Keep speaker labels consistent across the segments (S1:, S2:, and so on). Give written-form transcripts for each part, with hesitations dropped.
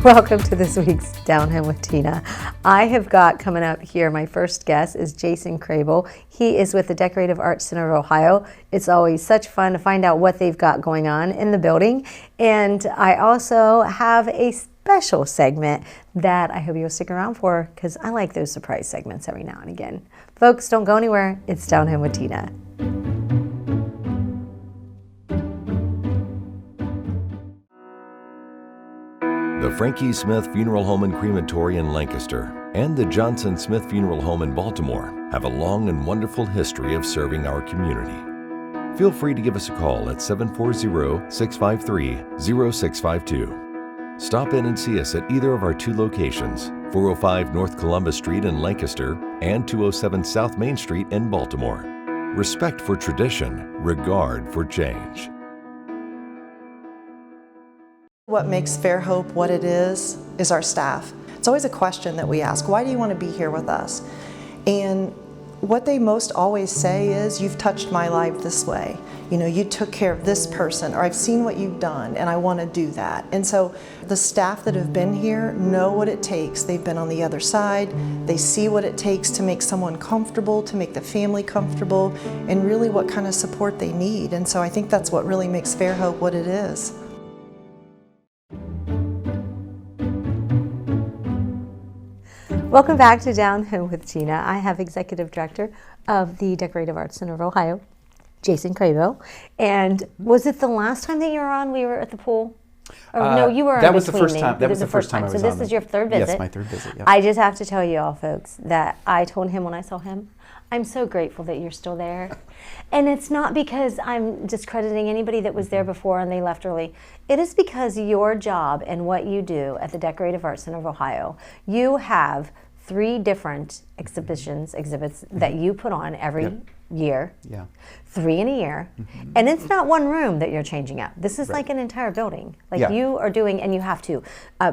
S1: Welcome to this week's Down Home with Tina. I have got coming up here, my first guest is Jason Crabill. He is with the Decorative Arts Center of Ohio. It's always such fun to find out what they've got going on in the building. And I also have a special segment that I hope you'll stick around for, because I like those surprise segments every now and again. Folks, don't go anywhere. It's Down Home with Tina.
S2: The Frankie Smith Funeral Home and Crematory in Lancaster and the Johnson Smith Funeral Home in Baltimore have a long and wonderful history of serving our community. Feel free to give us a call at 740-653-0652. Stop in and see us at either of our two locations, 405 North Columbus Street in Lancaster and 207 South Main Street in Baltimore. Respect for tradition, regard for change.
S3: What makes Fairhope what it is our staff. It's always a question that we ask, why do you want to be here with us? And what they most always say is, you've touched my life this way. You know, you took care of this person, or I've seen what you've done and I want to do that. And so the staff that have been here know what it takes. They've been on the other side. They see what it takes to make someone comfortable, to make the family comfortable, and really what kind of support they need. And so I think that's what really makes Fairhope what it is.
S1: Welcome back to Down Home with Tina. I have Executive Director of the Decorative Arts Center of Ohio, Jason Crabill. And was it the last time that you were on, we were at the pool? Or no, you were on.
S4: That was the first time. That was the first time I was on.
S1: So this is your third visit.
S4: Yes, my third visit. Yep.
S1: I just have to tell you all, folks, that I told him when I saw him, I'm so grateful that you're still there. And it's not because I'm discrediting anybody that was there before and they left early. It is because your job and what you do at the Decorative Arts Center of Ohio, you have 3 different exhibits that you put on every year.
S4: Yeah.
S1: 3 in a year. Mm-hmm. And it's not one room that you're changing up. This is like an entire building. Like you are doing, and you have to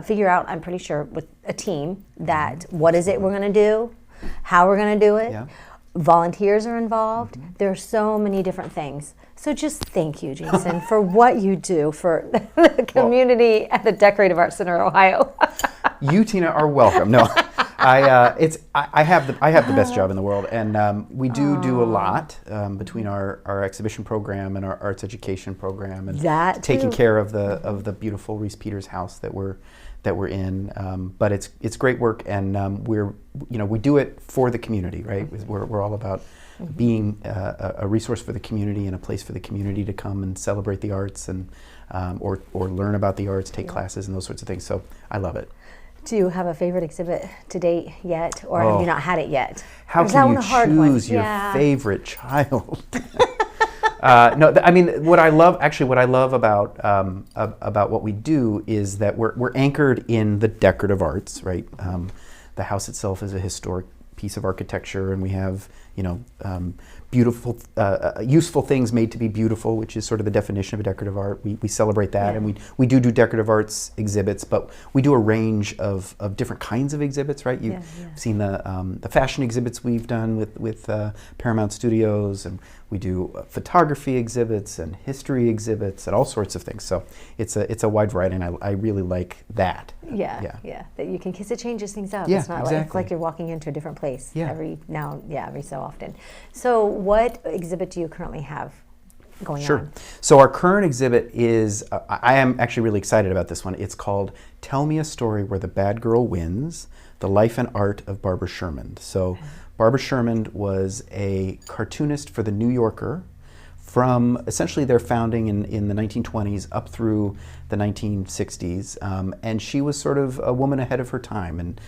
S1: figure out, I'm pretty sure, with a team that what is it we're going to do, how we're going to do it. Yeah. Volunteers are involved. Mm-hmm. There are so many different things. So just thank you, Jason, for what you do for the community at the Decorative Arts Center of Ohio.
S4: You, Tina, are welcome. No, I have the best job in the world, and we do a lot between our exhibition program and our arts education program, and taking care of the beautiful Reese Peters house that we're in. But it's great work, and we do it for the community, right? We're all about being a resource for the community and a place for the community to come and celebrate the arts and or learn about the arts, take classes and those sorts of things. So I love it.
S1: Do you have a favorite exhibit to date yet, or have you not had it yet?
S4: How can you choose your favorite child? No, I mean, what I love about what we do is that we're anchored in the decorative arts, right? The house itself is a historic piece of architecture, and we have beautiful, useful things made to be beautiful, which is sort of the definition of a decorative art. We celebrate that, and we do decorative arts exhibits, but we do a range of different kinds of exhibits, right? You've seen the fashion exhibits we've done with Paramount Studios, and we do photography exhibits and history exhibits and all sorts of things. So it's a wide variety, and I really like that.
S1: Yeah. That you can, because it changes things up.
S4: Yeah,
S1: it's not
S4: exactly.
S1: it's like you're walking into a different place every so often. So what exhibit do you currently have going on?
S4: Sure. So our current exhibit is, I am actually really excited about this one. It's called Tell Me a Story Where the Bad Girl Wins, The Life and Art of Barbara Sherman. So Barbara Sherman was a cartoonist for The New Yorker from essentially their founding in the 1920s up through the 1960s, and she was sort of a woman ahead of her time, and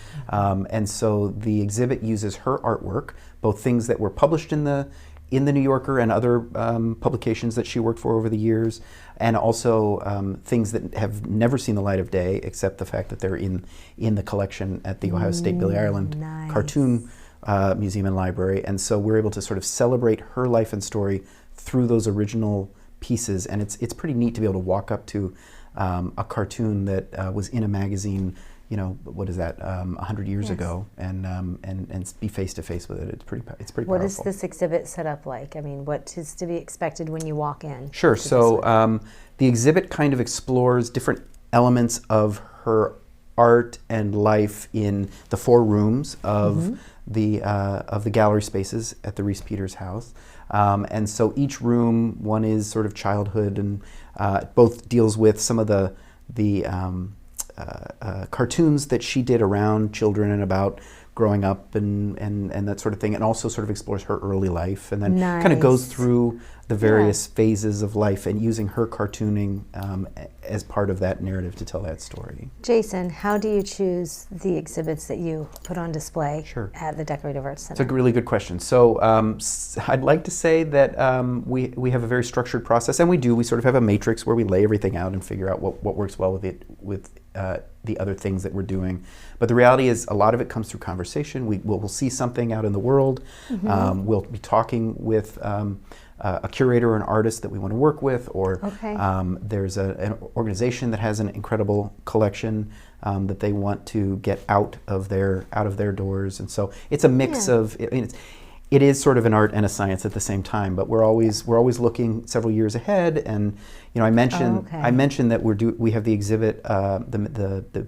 S4: so the exhibit uses her artwork, both things that were published in the New Yorker and other publications that she worked for over the years, and also things that have never seen the light of day, except the fact that they're in the collection at the Ohio State Billy Ireland Cartoon Museum and Library. And so we're able to sort of celebrate her life and story through those original pieces, and it's pretty neat to be able to walk up to a cartoon that was in a magazine, what is that, 100 years ago, and be face to face with it. It's pretty powerful.
S1: What is this exhibit set up like? I mean, what is to be expected when you walk in?
S4: Sure. So the exhibit kind of explores different elements of her art and life in the 4 rooms of the gallery spaces at the Reese Peters house. And so each room, one is sort of childhood, and both deals with some of the cartoons that she did around children and about growing up and that sort of thing, and also sort of explores her early life, and then kind of goes through the various phases of life and using her cartooning as part of that narrative to tell that story.
S1: Jason, how do you choose the exhibits that you put on display at the Decorative Arts Center?
S4: It's a really good question. So I'd like to say that we have a very structured process, and we do. We sort of have a matrix where we lay everything out and figure out what works well with the other things that we're doing. But the reality is a lot of it comes through conversation. We'll see something out in the world. We'll be talking with a curator or an artist that we want to work with, or there's an organization that has an incredible collection that they want to get out of their doors. And so it's a mix of, it is sort of an art and a science at the same time, but we're always looking several years ahead. And I mentioned that we have the exhibit, the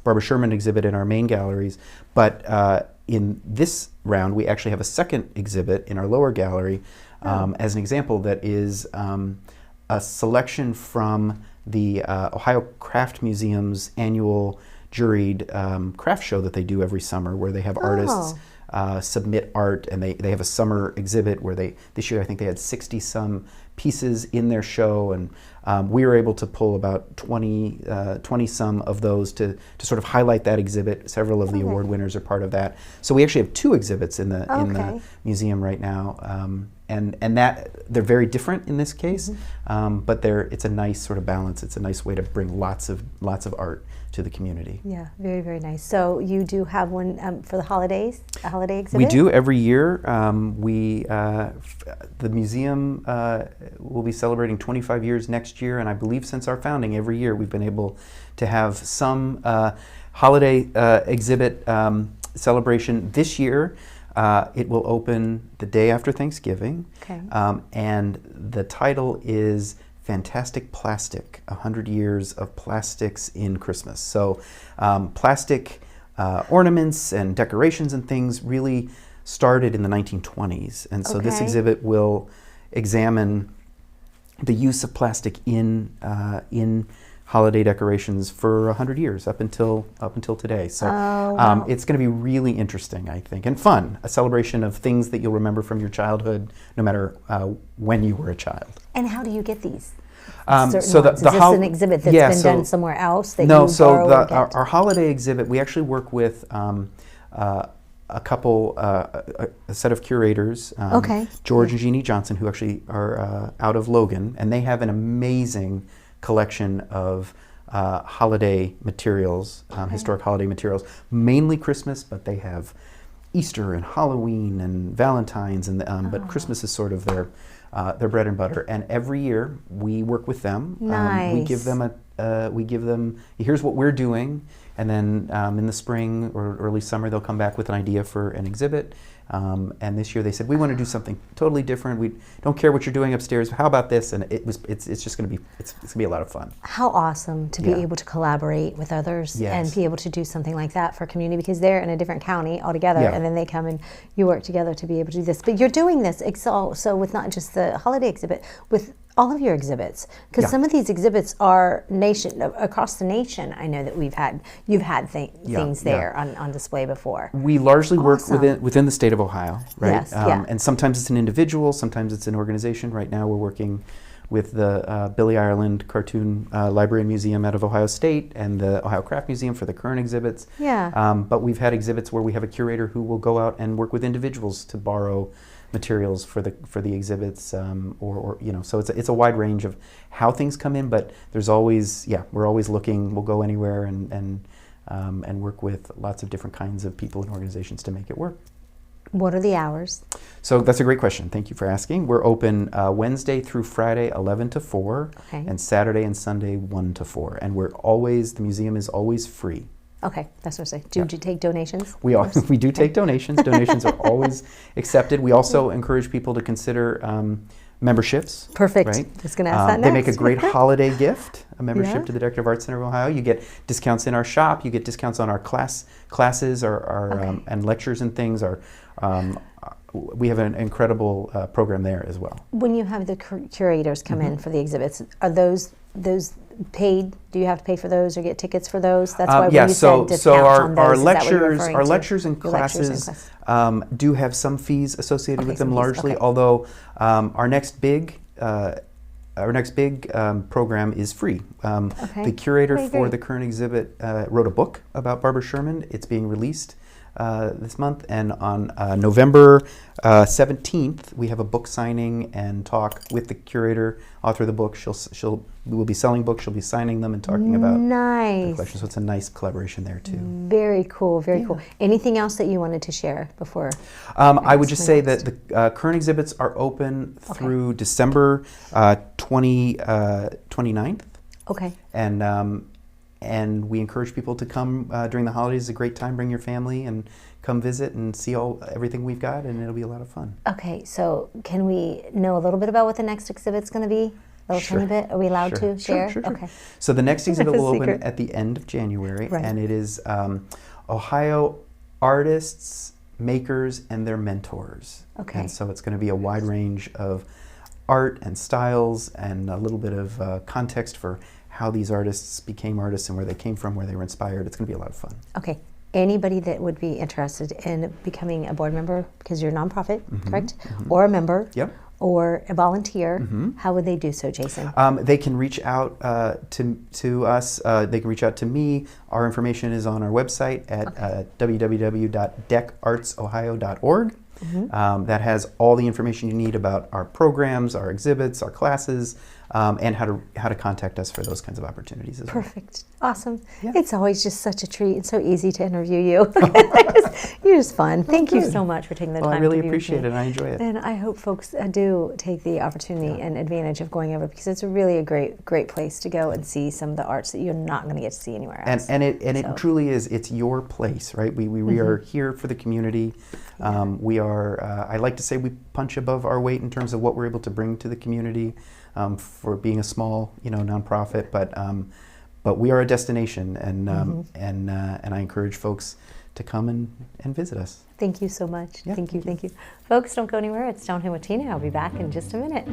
S4: Barbara Sherman exhibit in our main galleries, but in this round we actually have a second exhibit in our lower gallery as an example that is a selection from the Ohio Craft Museum's annual juried craft show that they do every summer, where they have artists submit art, and they have a summer exhibit where this year I think they had 60-some pieces in their show, and we were able to pull about 20-some of those to sort of highlight that exhibit. Several of the award winners are part of that. So we actually have 2 exhibits in the museum right now, and that they're very different in this case, but it's a nice sort of balance. It's a nice way to bring lots of art to the community.
S1: Yeah, very, very nice. So you do have one for the holidays, a holiday exhibit?
S4: We do every year. The museum will be celebrating 25 years next year, and I believe since our founding, every year we've been able to have some holiday exhibit celebration. This year, it will open the day after Thanksgiving, and the title is Fantastic Plastic, 100 Years of Plastics in Christmas. So plastic ornaments and decorations and things really started in the 1920s. And so this exhibit will examine the use of plastic in holiday decorations for 100 years up until today. So it's going to be really interesting, I think, and fun. A celebration of things that you'll remember from your childhood, no matter when you were a child.
S1: And how do you get these?
S4: Is this
S1: an exhibit that's been done somewhere else that you borrow or get?
S4: Our holiday exhibit, we actually work with a set of curators, George and Jeannie Johnson, who actually are out of Logan, and they have an amazing collection of holiday materials, historic holiday materials, mainly Christmas, but they have Easter and Halloween and Valentine's, and but Christmas is sort of their bread and butter. And every year we work with them.
S1: Nice.
S4: We give them here's what we're doing, and then in the spring or early summer they'll come back with an idea for an exhibit. And this year they said, we want to do something totally different. We don't care what you're doing upstairs. How about this? And it's just going to be a lot of fun.
S1: How awesome to be able to collaborate with others and be able to do something like that for community, because they're in a different county altogether, and then they come and you work together to be able to do this. But you're doing this so with not just the holiday exhibit, with all of your exhibits, because some of these exhibits are across the nation. I know that you've had things there on display before.
S4: We largely work within the state of Ohio, right?
S1: Yes,
S4: and sometimes it's an individual, sometimes it's an organization. Right now we're working with the Billy Ireland Cartoon Library and Museum out of Ohio State and the Ohio Craft Museum for the current exhibits. But we've had exhibits where we have a curator who will go out and work with individuals to borrow materials for the exhibits, so it's a wide range of how things come in, but there's always we're always looking. We'll go anywhere and work with lots of different kinds of people and organizations to make it work.
S1: What are the hours?
S4: So that's a great question. Thank you for asking. We're open Wednesday through Friday 11 to 4 and Saturday and Sunday 1 to 4, and the museum is always free.
S1: Okay, that's what I say. Do you take donations?
S4: We do take donations. Donations are always accepted. We also encourage people to consider memberships.
S1: Perfect.
S4: Right?
S1: Just going to ask that
S4: They
S1: next.
S4: make a great holiday gift, a membership
S1: Yeah.
S4: to the Decorative Arts Center of Ohio. You get discounts in our shop. You get discounts on our classes and lectures and things. We have an incredible program there as well.
S1: When you have the curators come in for the exhibits, are those paid? Do you have to pay for those or get tickets for those? That's why when you said discounts on those, is that what you're referring to?
S4: lectures and
S1: Your lectures
S4: classes
S1: and
S4: do have some fees associated with them
S1: some fees,
S4: largely,
S1: okay.
S4: although our next big program is free. The curator
S1: Okay,
S4: for
S1: great.
S4: the current exhibit wrote a book about Barbara Sherman. It's being released this month, and on November 17th we have a book signing and talk with the curator, author of the book. We'll be selling books, she'll be signing them and talking about the
S1: Nice.
S4: collection. So it's a nice collaboration there too.
S1: Very cool, very cool. Anything else that you wanted to share before?
S4: I would just say that the current exhibits are open through December 29th.
S1: Okay.
S4: And we encourage people to come during the holidays. It's a great time. Bring your family and come visit and see everything we've got, and it'll be a lot of fun.
S1: Okay, so can we know a little bit about what the next exhibit's going to be? A little tiny bit? Are we allowed to share?
S4: Sure.
S1: Okay.
S4: So the next exhibit will open
S1: Secret.
S4: at the end of January,
S1: Right.
S4: and it is Ohio artists, makers, and their mentors.
S1: Okay.
S4: And so it's going to be a wide range of art and styles and a little bit of context for how these artists became artists and where they came from, where they were inspired. It's going to be a lot of fun.
S1: Okay. Anybody that would be interested in becoming a board member, because you're a nonprofit, correct? Or a member,
S4: Yep.
S1: or a volunteer, how would they do so, Jason?
S4: They can reach out to us. They can reach out to me. Our information is on our website at www.decartsohio.org. That has all the information you need about our programs, our exhibits, our classes, and how to contact us for those kinds of opportunities as well.
S1: Perfect. Awesome.
S4: Yeah.
S1: It's always just such a treat and so easy to interview you. You're just fun. Thank you
S4: good.
S1: so much for taking the
S4: Well,
S1: time
S4: I really
S1: to be with
S4: appreciate
S1: me.
S4: it. I enjoy it.
S1: And I hope folks do take the opportunity and advantage of going over, because it's really a great place to go and see some of the arts that you're not going to get to see anywhere else.
S4: And it truly is. It's your place, right? We are here for the community. We are. I like to say we punch above our weight in terms of what we're able to bring to the community for being a small, nonprofit. But we are a destination, and I encourage folks to come and visit us.
S1: Thank you so much.
S4: Yeah,
S1: Thank you. Folks, don't go anywhere. It's Down Here with Tina. I'll be back in just a minute.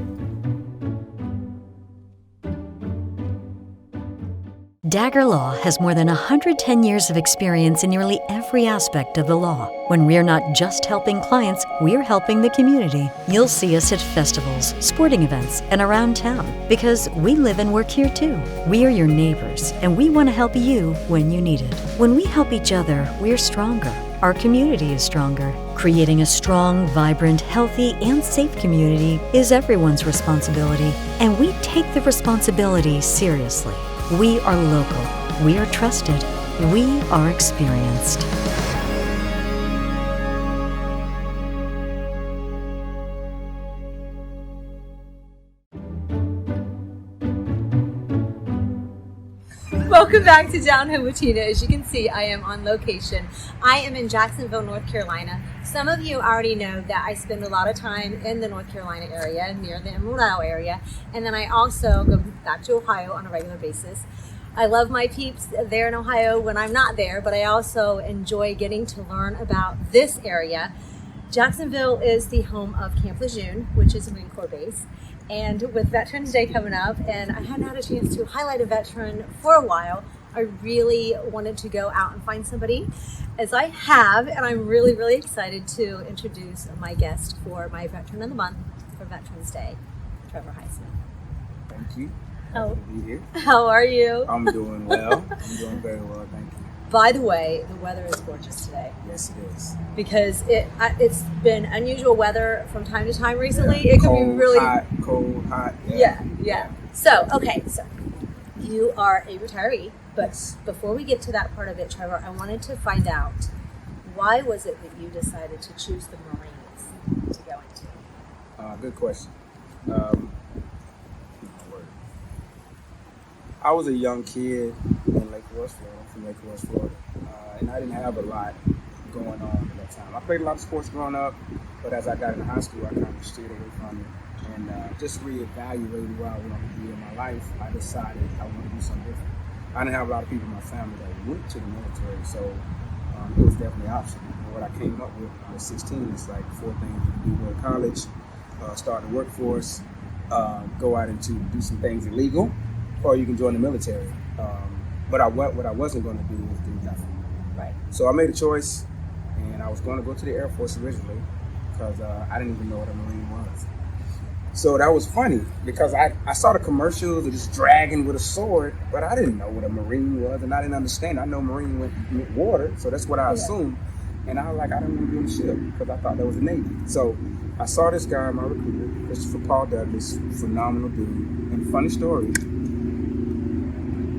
S5: Dagger Law has more than 110 years of experience in nearly every aspect of the law. When we're not just helping clients, we're helping the community. You'll see us at festivals, sporting events, and around town, because we live and work here too. We are your neighbors, and we want to help you when you need it. When we help each other, we're stronger. Our community is stronger. Creating a strong, vibrant, healthy, and safe community is everyone's responsibility, and we take the responsibility seriously. We are local. We are trusted. We are experienced.
S6: Welcome back to Down Home with Tina. As you can see, I am on location. I am in Jacksonville, North Carolina. Some of you already know that I spend a lot of time in the North Carolina area, near the Emerald Isle area, and then I also go back to Ohio on a regular basis. I love my peeps there in Ohio when I'm not there, but I also enjoy getting to learn about this area. Jacksonville is the home of Camp Lejeune, which is a Marine Corps base. And with Veterans Day coming up, and I hadn't had a chance to highlight a veteran for a while, I really wanted to go out and find somebody, as I have, and I'm really excited to introduce my guest for my Veteran of the Month for Veterans Day, Trevor Highsmith.
S7: Thank you.
S6: Oh.
S7: Happy to be here.
S6: How are you?
S7: I'm doing well. I'm doing very well, thank you.
S6: By the way, the weather is gorgeous today,
S7: Yes, it is.
S6: because it's been unusual weather from time to time recently. It could be
S7: Cold,
S6: really
S7: hot.
S6: Yeah. So you are a retiree, but before we get to that part of it, Trevor, I wanted to find out, why was it that you decided to choose the Marines to go into?
S7: Good question. I was a young kid in Lake Forest, Florida, from Lake Forest, Florida, and I didn't have a lot going on at that time. I played a lot of sports growing up, but as I got into high school, I kind of steered away from it. And just reevaluating where I want to be in my life, I decided I want to do something different. I didn't have a lot of people in my family that went to the military, so it was definitely an option. And what I came up with when I was 16 is like 4 things you can do: go to college, start the workforce, go out and do some things illegal, or you can join the military. But what I wasn't going to do was do nothing.
S6: Right.
S7: So I made a choice, and I was going to go to the Air Force originally because I didn't even know what a Marine was. So that was funny because I saw the commercials of this dragon with a sword, but I didn't know what a Marine was, and I didn't understand. I know Marine meant water, so that's what I assumed. And I was like, I didn't want to be on the ship because I thought that was the Navy. So I saw this guy, my recruiter, Christopher Paul Douglas, phenomenal dude. And funny story,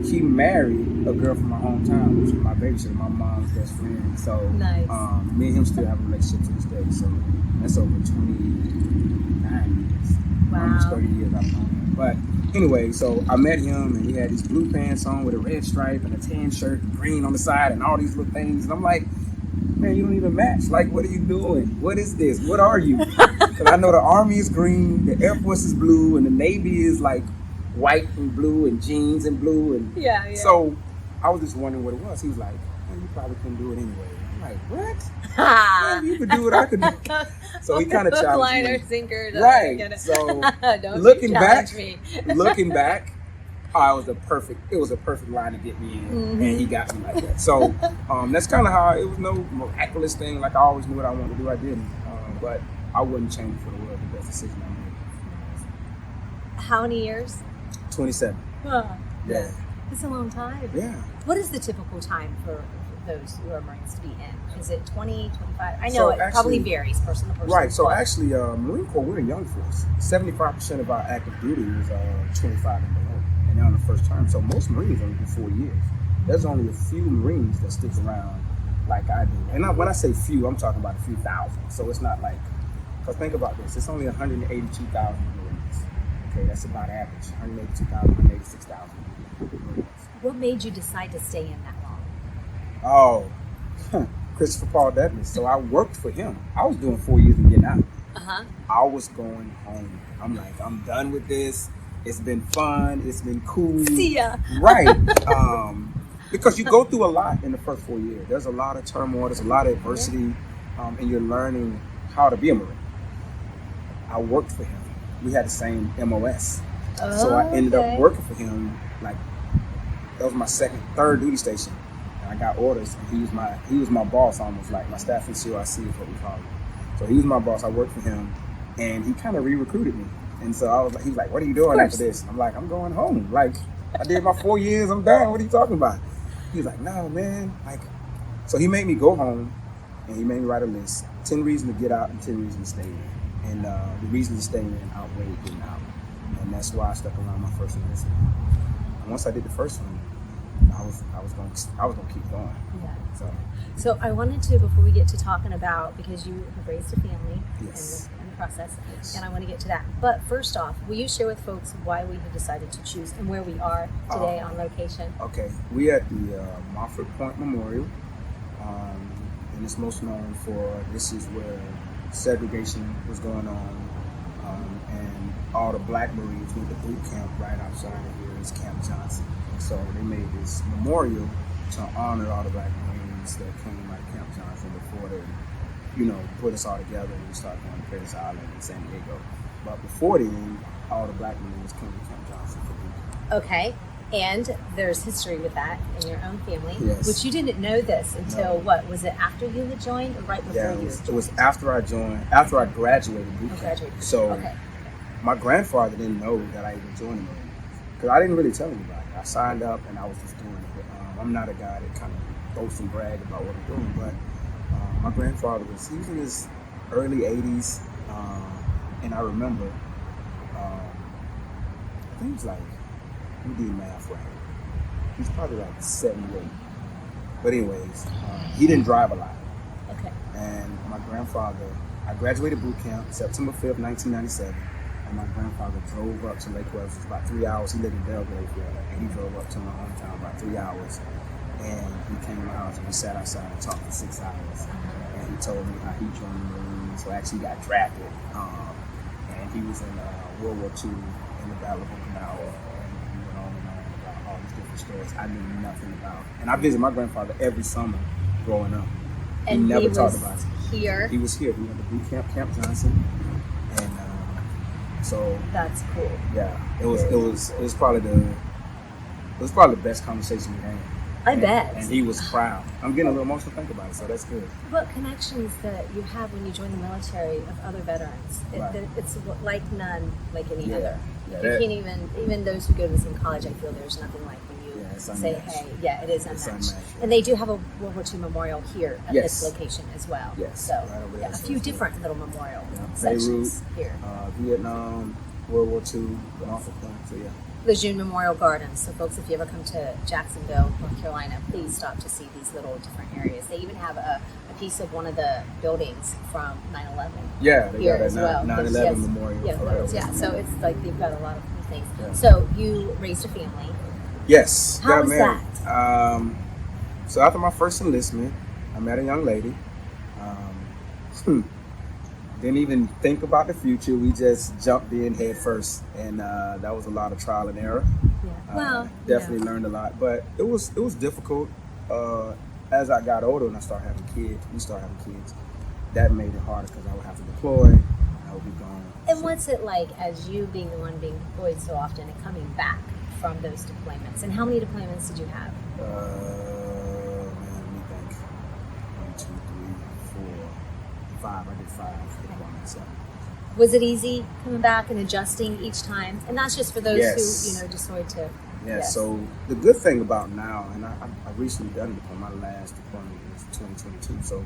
S7: he married a girl from my hometown, which was my babysitter, my mom's best friend. So
S6: Nice.
S7: Me and him still have a relationship to this day. So that's over 29 years.
S6: Wow.
S7: Almost 30 years I've known him. But anyway, so I met him, and he had these blue pants on with a red stripe and a tan shirt and green on the side and all these little things. And I'm like, man, you don't even match. Like, what are you doing? What is this? What are you? Because I know the Army is green, the Air Force is blue, and the Navy is like white and blue and jeans and blue. And
S6: Yeah.
S7: so I was just wondering what it was. He was like, man, you probably couldn't do it anyway. I'm like, what? Man, you could do it, I could do it. So he kind of challenged
S6: Liner
S7: me.
S6: sinker.
S7: Right. So
S6: Don't
S7: looking
S6: challenge
S7: back,
S6: me.
S7: looking back, it was a perfect line to get me in, and he got me like that. So that's kind of how it was. No miraculous thing. Like I always knew what I wanted to do. I didn't, but I wouldn't change it for the world. The best decision I made.
S6: How many years?
S7: 27. Yeah.
S6: It's a long time.
S7: Yeah.
S6: What is the typical time for those who are Marines to be in? Is it 20, 25? I know
S7: So
S6: it probably
S7: actually-
S6: varies person to person.
S7: Right. So
S6: but-
S7: actually, Marine Corps, we're a young force. 75% of our active duty is 25 and below, and they're on the first term. So most Marines only do 4 years. There's only a few Marines that stick around like I do. And when I say few, I'm talking about a few thousand. So it's not like, because think about this, it's only 182,000 Marines. Okay, that's about average. 182,000, 186,000 Marines.
S6: What made you decide to stay in that long?
S7: Oh, Christopher Paul Douglas. So I worked for him. I was doing 4 years and getting out.
S6: Uh-huh.
S7: I was going home. I'm like, I'm done with this. It's been fun. It's been cool.
S6: See ya.
S7: Right. Because you go through a lot in the first 4 years. There's a lot of turmoil. There's a lot of adversity. And you're learning how to be a Marine. I worked for him. We had the same MOS. So I ended up working for him. Like, that was my third duty station. And I got orders. And he was my boss, almost like my staff in COIC is what we call it. So he was my boss. I worked for him. And he kind of re-recruited me. And so he was like, what are you doing after this? I'm like, I'm going home. Like, I did my 4 years. I'm done. What are you talking about? He was like, no, man. Like, so he made me go home, and he made me write a list. 10 reasons to get out and 10 reasons to stay in. And the reason to stay in outweighed getting out. And that's why I stuck around my first enlistment. And once I did the first one, I was going to keep going.
S6: Yeah.
S7: So
S6: I wanted to, before we get to talking about, because you have raised a family
S7: Yes.
S6: in the process,
S7: Yes.
S6: and I want to get to that. But first off, will you share with folks why we have decided to choose and where we are today on location?
S7: Okay, we at the Moffett Point Memorial, and it's most known for, this is where segregation was going on, and all the black Marines went to boot camp right outside of here is Camp Johnson. So they made this memorial to honor all the black Marines that came out of Camp Johnson before they, put us all together and we started going to Paris Island and San Diego. But before then, all the black Marines came to Camp Johnson for boot camp.
S6: Okay. And there's history with that in your own family,
S7: Yes.
S6: which you didn't know this until what? Was it after you had joined or right before
S7: Yeah,
S6: you
S7: it was after I graduated boot camp.
S6: graduated.
S7: So
S6: Okay.
S7: my grandfather didn't know that I even joined the Marines because I didn't really tell anybody. I signed up and I was just doing it. I'm not a guy that kind of boasts and brag about what I'm doing, but my grandfather he was in his early 80s, and I remember, I think he was like, we did math right. He's probably like 78. But anyways, he didn't drive a lot.
S6: Okay.
S7: And my grandfather, I graduated boot camp September 5th, 1997. And my grandfather drove up to Lake Wales. It was about 3 hours. He lived in Belgrade, Florida. And he drove up to my hometown about 3 hours. And he came to my house and we sat outside and talked for 6 hours. And he told me how he joined the Marines. So actually he got drafted. And He was in World War II in the Battle of Okinawa, and he went on and on about all these different stories I knew nothing about. And I visited my grandfather every summer growing up.
S6: And
S7: he never
S6: was
S7: talked about it.
S6: Here.
S7: He was here. We went to boot camp, Camp Johnson, and so
S6: that's cool.
S7: Yeah, it was probably the best conversation we had.
S6: I bet.
S7: And he was proud. I'm getting a little emotional thinking about it, so that's good.
S6: What connections that you have when you join the military of other veterans?
S7: Right.
S6: It's like none like any other.
S7: Yeah,
S6: you can't even those who go to the same college, I feel there's nothing like when you say, hey, it is unmatched. And they do have a World War II memorial here at this location as well.
S7: Yes.
S6: So
S7: right
S6: a few different little memorial
S7: Beirut,
S6: sections here.
S7: Vietnam, World War II, and all of that. So yeah.
S6: Lejeune Memorial Gardens. So folks, if you ever come to Jacksonville, North Carolina, please stop to see these little different areas. They even have a piece of one of the buildings from 9/11.
S7: Yeah, they
S6: here
S7: got
S6: as
S7: that
S6: well.
S7: 9/11 memorial.
S6: Yeah, so it's like they've got a lot of cool things.
S7: Yeah.
S6: So you raised a family.
S7: Yes.
S6: How was
S7: married.
S6: that?
S7: So after my first enlistment, I met a young lady. Didn't even think about the future. We just jumped in head first, and that was a lot of trial and error.
S6: Yeah.
S7: Definitely learned a lot, but it was difficult. As I got older and I started having kids, that made it harder because I would have to deploy. I would be gone.
S6: And what's it like as you being the one being deployed so often and coming back from those deployments? And how many deployments did you have?
S7: Let me think. 1, 2, 3, 4, 5. I did 5 deployments. So.
S6: Was it easy coming back and adjusting each time? And that's just for those who, deployed to.
S7: Yeah, so the good thing about now, and I recently done deployment, my last deployment was 2022. So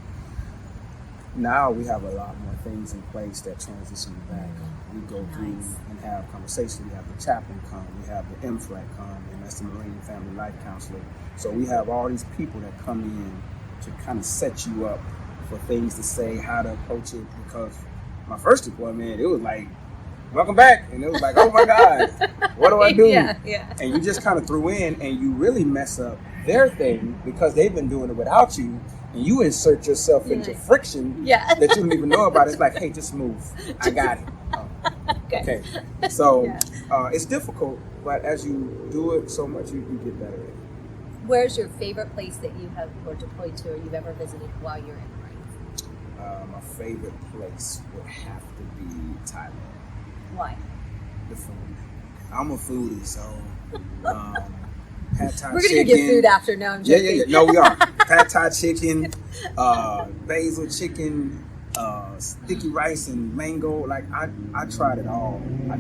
S7: now we have a lot more things in place that transition back. We go through and have conversations. We have the chaplain come, we have the MFLAC come, and that's the Marine Family Life Counselor. So we have all these people that come in to kind of set you up for things to say, how to approach it. Because my first deployment, it was like, welcome back. And it was like, oh my God, what do I do? And you just kind of threw in and you really mess up their thing because they've been doing it without you. And you insert yourself into friction that you don't even know about. It's like, hey, just move. I got it. Okay. So it's difficult, but as you do it so much, you get better at it.
S6: Where's your favorite place that you have or deployed to or you've ever visited while you're in the Marines?
S7: My favorite place would have to be Thailand.
S6: Why?
S7: The food. I'm a foodie, so pad thai
S6: We're
S7: chicken.
S6: gonna get food after. No, I'm joking.
S7: Yeah. No, we are. Pad thai chicken, basil chicken, sticky rice and mango. Like I tried it all. I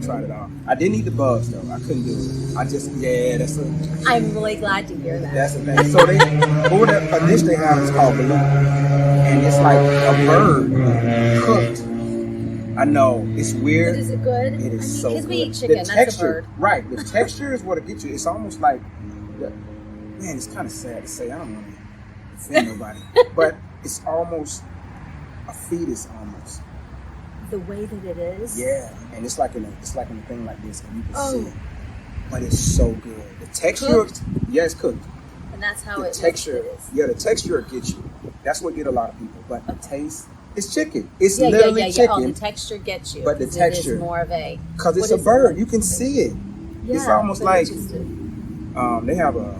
S7: didn't eat the bugs though. I couldn't do it. That's a.
S6: I'm really glad to hear that.
S7: That's the thing. So a dish they have is called balut, and it's like a bird cooked. I know it's weird.
S6: But is it good?
S7: It is so good.
S6: Because we eat chicken,
S7: the
S6: that's
S7: texture,
S6: a bird.
S7: Right. The texture is what it gets you. It's almost like, man, it's kind of sad to say. I don't want to offend nobody, but it's almost a fetus, almost.
S6: The way that it is.
S7: Yeah, and it's like in a thing like this, and you can see it. But it's so good. The texture,
S6: cooked?
S7: Yeah, it's cooked.
S6: And that's how
S7: the texture is. Yeah, the texture gets you. That's what get a lot of people. But the taste. It's chicken. It's literally chicken.
S6: Oh, the texture gets you.
S7: But the texture
S6: is more of a.
S7: Because it's a bird. You can see it.
S6: Yeah,
S7: it's almost like they have a.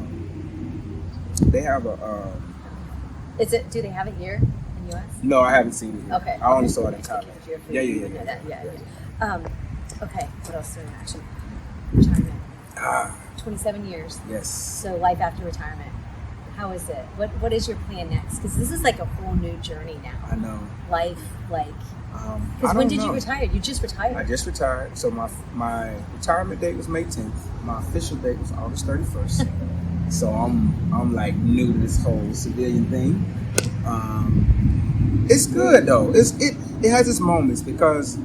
S6: Is it? Do they have it here in U.S.?
S7: No, I haven't seen it here.
S6: Okay.
S7: I only saw it in Thailand.
S6: Yeah. Okay. What else do I mention? Retirement. 27 years.
S7: Yes.
S6: So life after retirement. How is it? What is your plan next? Because this is like a whole new journey now.
S7: I know.
S6: Life, because when did you retire? You just retired.
S7: I just retired. So my retirement date was May 10th. My official date was August 31st. So I'm like new to this whole civilian thing. It's good though. It has its moments because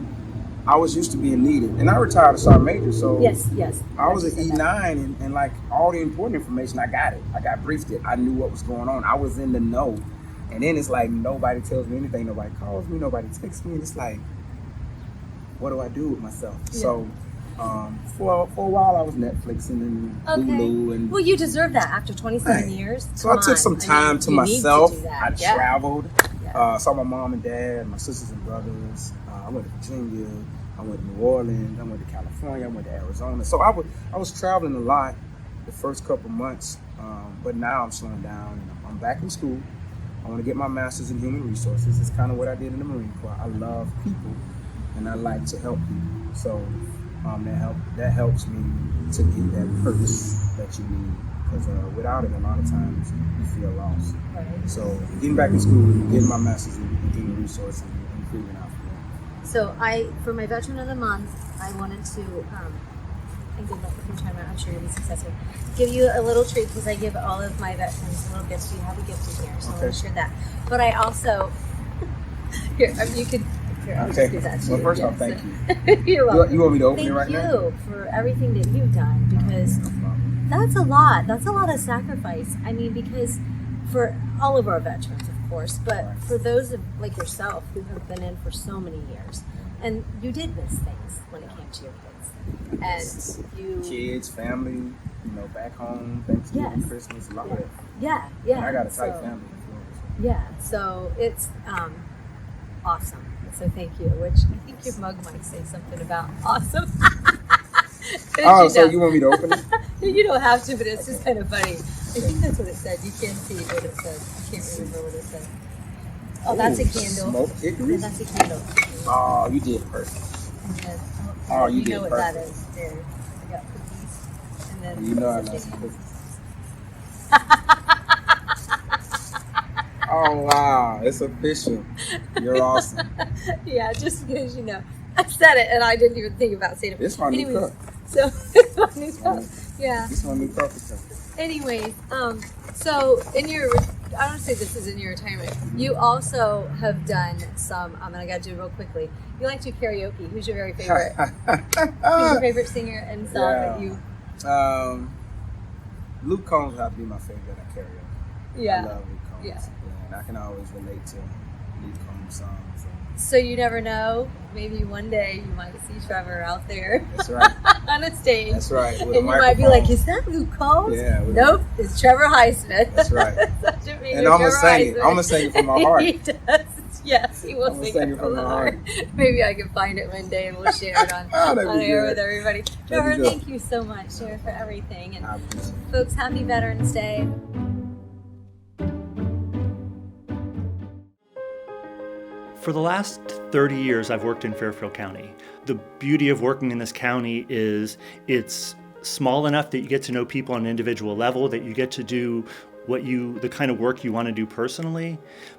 S7: I was used to being needed, and I retired as Sergeant Major. So
S6: yes.
S7: I was an E9, and like all the important information, I got it. I got briefed it. I knew what was going on. I was in the know. And then it's like nobody tells me anything. Nobody calls me. Nobody texts me. And it's like, what do I do with myself? Yeah. So for a while, I was Netflixing and Hulu. And
S6: well, you deserve that after 27 years.
S7: So I took some time to myself. I traveled.
S6: Yeah.
S7: Saw my mom and dad, my sisters and brothers. I went to Virginia. I went to New Orleans, I went to California, I went to Arizona. So I was traveling a lot the first couple months, but now I'm slowing down and I'm back in school. I want to get my master's in human resources. It's kind of what I did in the Marine Corps. I love people and I like to help people. So that helps me to get that purpose that you need. Because without it, a lot of times you feel lost. Right. So getting back in school, getting my master's in human resources, and figuring out from there.
S6: So for my Veteran of the Month, I wanted to, and good luck with your timer, I'm sure you'll be successful, give you a little treat because I give all of my veterans little gifts. You have a gift in here, so I want to share that. But I also, here, you could, here, I'll just give that to you.
S7: Well, first off, thank you.
S6: You're welcome.
S7: You want me to open it right now?
S6: Thank you for everything that you've done because that's a lot. That's a lot of sacrifice. I mean, because for all of our veterans, of course, but for those like yourself who have been in for so many years, and you did miss things when it came to your kids, and you
S7: kids, family, back home, Thanksgiving, Christmas, a lot of it.
S6: Yeah.
S7: And I got a tight family.
S6: Yeah, so it's awesome. So thank you. Which I think your mug might say something about awesome.
S7: Oh, so you want me to open it?
S6: You don't have to, but it's just kind of funny. I think that's what it said. You can't see what it says. I can't remember what it said. Oh, that's a candle.
S7: Smoke hickory?
S6: That's a candle.
S7: Oh, you did perfect.
S6: And then,
S7: you did
S6: know what
S7: perfect.
S6: that is. There. I got cookies. And then
S7: You know I love some cookies. Oh, wow. It's official. You're awesome.
S6: Yeah, just because, I said it and I didn't even think about saying it.
S7: It's my new cup.
S6: So, it's my new cup. Yeah.
S7: This is my new cup.
S6: Anyways, so in your, I don't say this is in your retirement, you also have done some, and I got to do it real quickly. You like to do karaoke. Who's your very favorite? Who's your favorite singer and song that you?
S7: Luke Combs would have to be my favorite at karaoke.
S6: Yeah.
S7: I love Luke Combs.
S6: Yeah.
S7: And I can always relate to Luke Combs songs.
S6: So you never know. Maybe one day you might see Trevor out there.
S7: That's right.
S6: On a stage.
S7: That's right. With
S6: And
S7: a
S6: you might be
S7: microphone.
S6: like, is that Luke Combs?
S7: Yeah.
S6: Nope, it's Trevor Highsmith.
S7: That's right.
S6: Such a
S7: And I'm going to sing it. I'm going to sing it from my heart.
S6: He does. Yes, he will sing it from the heart. Maybe I can find it one day and we'll share it on air with everybody. Trevor, thank you so much, Share for everything. And folks, happy Veterans Day.
S8: For the last 30 years, I've worked in Fairfield County. The beauty of working in this county is it's small enough that you get to know people on an individual level, that you get to do the kind of work you want to do personally,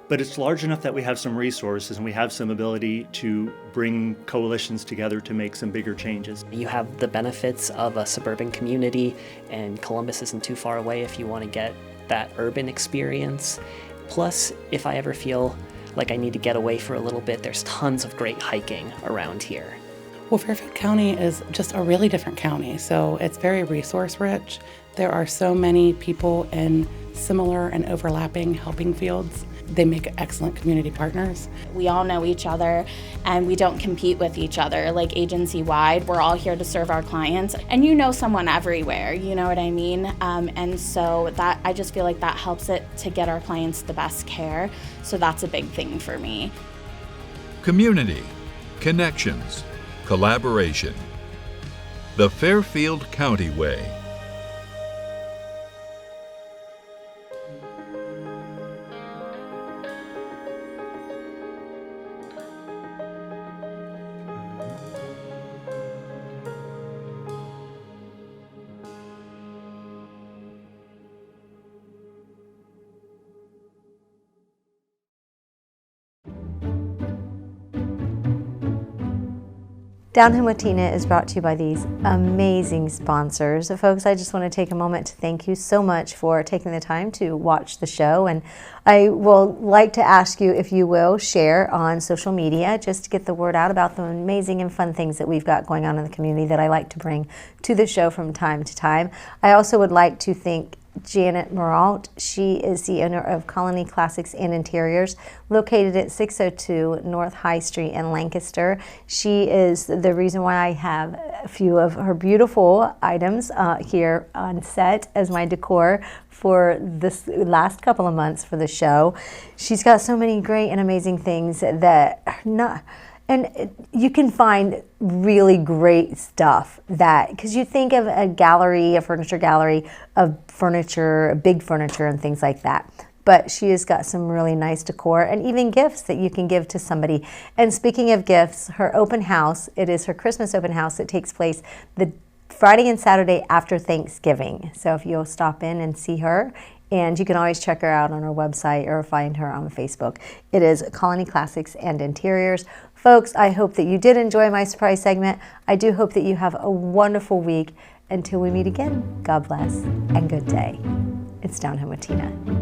S8: but it's large enough that we have some resources and we have some ability to bring coalitions together to make some bigger changes.
S9: You have the benefits of a suburban community, and Columbus isn't too far away if you want to get that urban experience. Plus, if I ever feel like I need to get away for a little bit, there's tons of great hiking around here.
S10: Well, Fairfield County is just a really different county, so it's very resource rich. There are so many people in similar and overlapping helping fields. They make excellent community partners.
S11: We all know each other and we don't compete with each other. Like agency-wide, we're all here to serve our clients, and you know someone everywhere, you know what I mean? And so that, I just feel like that helps it to get our clients the best care. So that's a big thing for me.
S12: Community, connections, collaboration. The Fairfield County Way.
S1: Down Home with Tina is brought to you by these amazing sponsors. So folks, I just want to take a moment to thank you so much for taking the time to watch the show. And I will like to ask you if you will share on social media just to get the word out about the amazing and fun things that we've got going on in the community that I like to bring to the show from time to time. I also would like to thank Janet Moralt. She is the owner of Colony Classics and Interiors, located at 602 North High Street in Lancaster. She is the reason why I have a few of her beautiful items here on set as my decor for this last couple of months for the show. She's got so many great and amazing things that are not, And you can find really great stuff because you think of a gallery, a furniture gallery of furniture, big furniture and things like that. But she has got some really nice decor and even gifts that you can give to somebody. And speaking of gifts, her open house, it is her Christmas open house. It takes place the Friday and Saturday after Thanksgiving. So if you'll stop in and see her, and you can always check her out on her website or find her on Facebook. It is Colony Classics and Interiors. Folks, I hope that you did enjoy my surprise segment. I do hope that you have a wonderful week. Until we meet again, God bless and good day. It's Down Home with Tina.